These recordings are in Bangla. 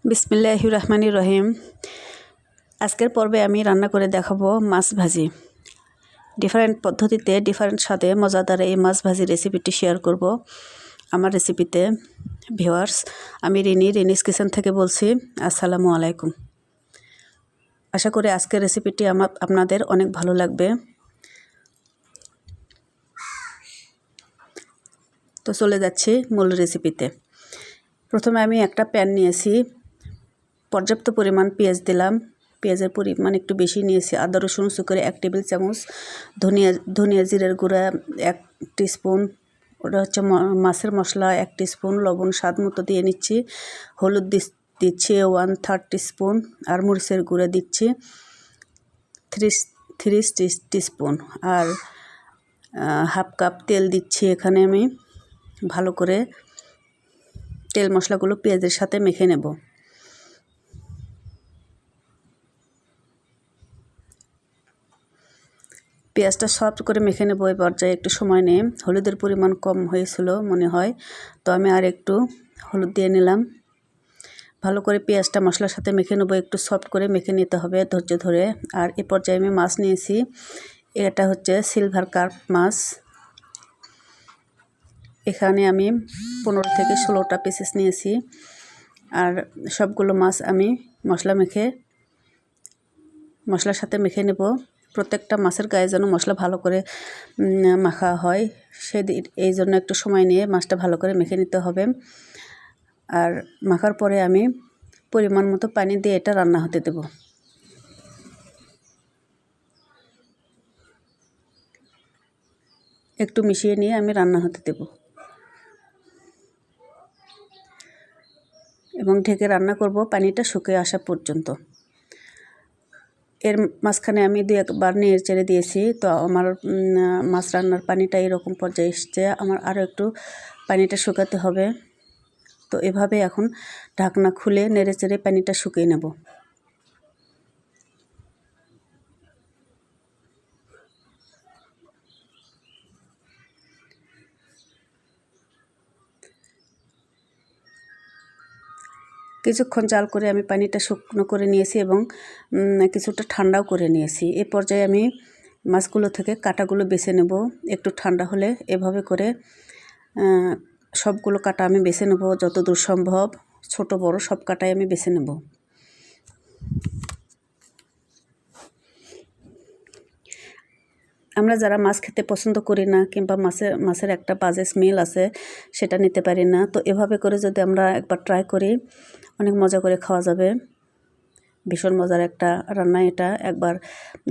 বিসমিল্লাহির রহমানির রহিম। আজকের পর্বে আমি রান্না করে দেখাবো মাছ ভাজি। ডিফারেন্ট পদ্ধতিতে ডিফারেন্ট স্বাদে মজাদার এই মাছ ভাজি রেসিপিটি শেয়ার করব আমার রেসিপিতে। ভিউয়ার্স, আমি রিনিস কিচেন থেকে বলছি। আসসালামু আলাইকুম। আশা করি আজকের রেসিপিটি আপনাদের অনেক ভালো লাগবে। তো চলে যাচ্ছি মূল রেসিপিতে। প্রথমে আমি একটা প্যান নিয়েছি, পর্যাপ্ত পরিমাণ পেঁয়াজ দিলাম। পেঁয়াজের পরিমাণ একটু বেশি নিয়েছি। আদা রসুন করে 1 টেবিল চামচ, ধনিয়া জিরের গুঁড়া 1 টিস্পুন, ওটা হচ্ছে মাছের মশলা 1 টিস্পুন, লবণ স্বাদ মতো দিয়ে নিচ্ছি, হলুদ দিচ্ছি 1/3 টিস্পুন, আর মরিচের গুঁড়া দিচ্ছি 3 টিস্পুন, আর হাফ কাপ তেল দিচ্ছি। এখানে আমি ভালো করে তেল মশলাগুলো পেঁয়াজের সাথে মেখে নেব। পেঁয়াজটা সফট করে মেখে নেব। এই পর্যায়ে একটু সময় নিয়ে, হলুদের পরিমাণ কম হয়েছিল মনে হয়, তো আমি আর একটু হলুদ দিয়ে নিলাম। ভালো করে পেঁয়াজটা মশলার সাথে মেখে নেব, একটু সফট করে মেখে নিতে হবে ধৈর্য ধরে। আর এই পর্যায়ে আমি মাছ নিয়েছি, এটা হচ্ছে সিলভার কার্প মাছ। এখানে আমি 15 থেকে 16টা পিসেস নিয়েছি। আর সবগুলো মাছ আমি মশলার সাথে মেখে নেব। প্রত্যেকটা মাছের গায়ে যেন মশলা ভালো করে মাখা হয়, এই জন্য একটু সময় নিয়ে মাছটা ভালো করে মেখে নিতে হবে। আর মাখার পরে আমি পরিমাণ মতো পানি দিয়ে এটা রান্না হতে দেব। একটু মিশিয়ে নিয়ে আমি রান্না হতে দেব এবং ঢেকে রান্না করব পানিটা শুকিয়ে আসা পর্যন্ত। এর মাঝখানে আমি 2-1 বার নেড়ে চেড়ে দিয়েছি। তো আমার মাছ রান্নার পানিটা এরকম পর্যায়ে এসছে, আমার আরও একটু পানিটা শুকাতে হবে। তো এভাবে এখন ঢাকনা খুলে নেড়ে চেড়ে পানিটা শুকিয়ে নেব। কিছুক্ষণ জাল করে আমি পানিটা শুকনো করে নিয়েছি এবং কিছুটা ঠান্ডাও করে নিয়েছি। এ পর্যায়ে আমি মাছগুলো থেকে কাঁটাগুলো বেছে নেব। একটু ঠান্ডা হলে এভাবে করে সবগুলো কাঁটা আমি বেছে নেব, যতদূর সম্ভব ছোট বড় সব কাঁটাই আমি বেছে নেব। আমরা যারা মাছ খেতে পছন্দ করি না, কিংবা মাছের একটা বাজে স্মেল আছে, সেটা নিতে পারি না, তো এভাবে করে যদি আমরা একবার ট্রাই করি, অনেক মজা করে খাওয়া যাবে। ভীষণ মজার একটা রান্না এটা। একবার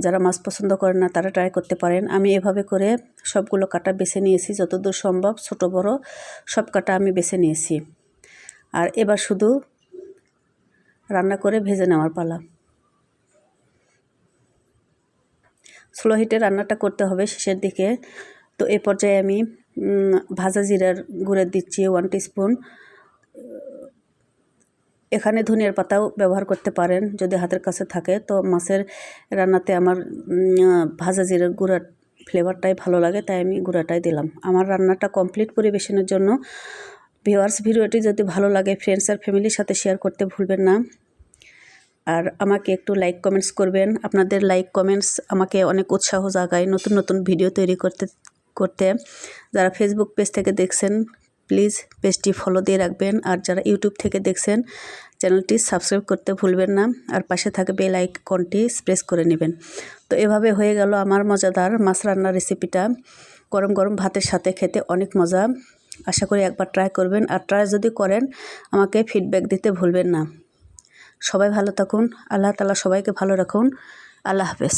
যারা মাছ পছন্দ করেন না তারা ট্রাই করতে পারেন। আমি এভাবে করে সবগুলো কাঁটা বেছে নিয়েছি, যতদূর সম্ভব ছোট বড় সব কাঁটা আমি বেছে নিয়েছি। আর এবার শুধু রান্না করে ভেজে নেওয়ার পালা। স্লো হিটে রান্নাটা করতে হবে শেষের দিকে। তো এই পর্যায়ে আমি ভাজা জিরার গুঁড়া দিচ্ছি 1 টিস্পুন। এখানে ধনিয়ার পাতাও ব্যবহার করতে পারেন যদি হাতের কাছে থাকে। তো মাছের রান্নাতে আমার ভাজা জিরার গুঁড়ার ফ্লেভারটাই ভালো লাগে, তাই আমি গুঁড়াটাই দিলাম। আমার রান্নাটা কমপ্লিট পরিবেশনের জন্য। ভিউয়ার্স, ভিডিওটি যদি ভালো লাগে ফ্রেন্ডস আর ফ্যামিলির সাথে শেয়ার করতে ভুলবেন না। আর আমাকে একটু লাইক কমেন্টস করবেন। আপনাদের লাইক কমেন্টস আমাকে অনেক উৎসাহ জাগায় নতুন নতুন ভিডিও তৈরি করতে। যারা ফেসবুক পেজ থেকে দেখছেন প্লিজ পেজটি ফলো দিয়ে রাখবেন, আর যারা ইউটিউব থেকে দেখছেন চ্যানেলটি সাবস্ক্রাইব করতে ভুলবেন না, আর পাশে থাকা বেল আইকনটি প্রেস করে নেবেন। তো এভাবে হয়ে গেল আমার মজাদার মাছ রান্নার রেসিপিটা। গরম গরম ভাতের সাথে খেতে অনেক মজা। আশা করি একবার ট্রাই করবেন, আর ট্রাই যদি করেন আমাকে ফিডব্যাক দিতে ভুলবেন না। সবাই ভালো থাকুন। আল্লাহ তাআলা সবাইকে ভালো রাখুন। আল্লাহ হাফেজ।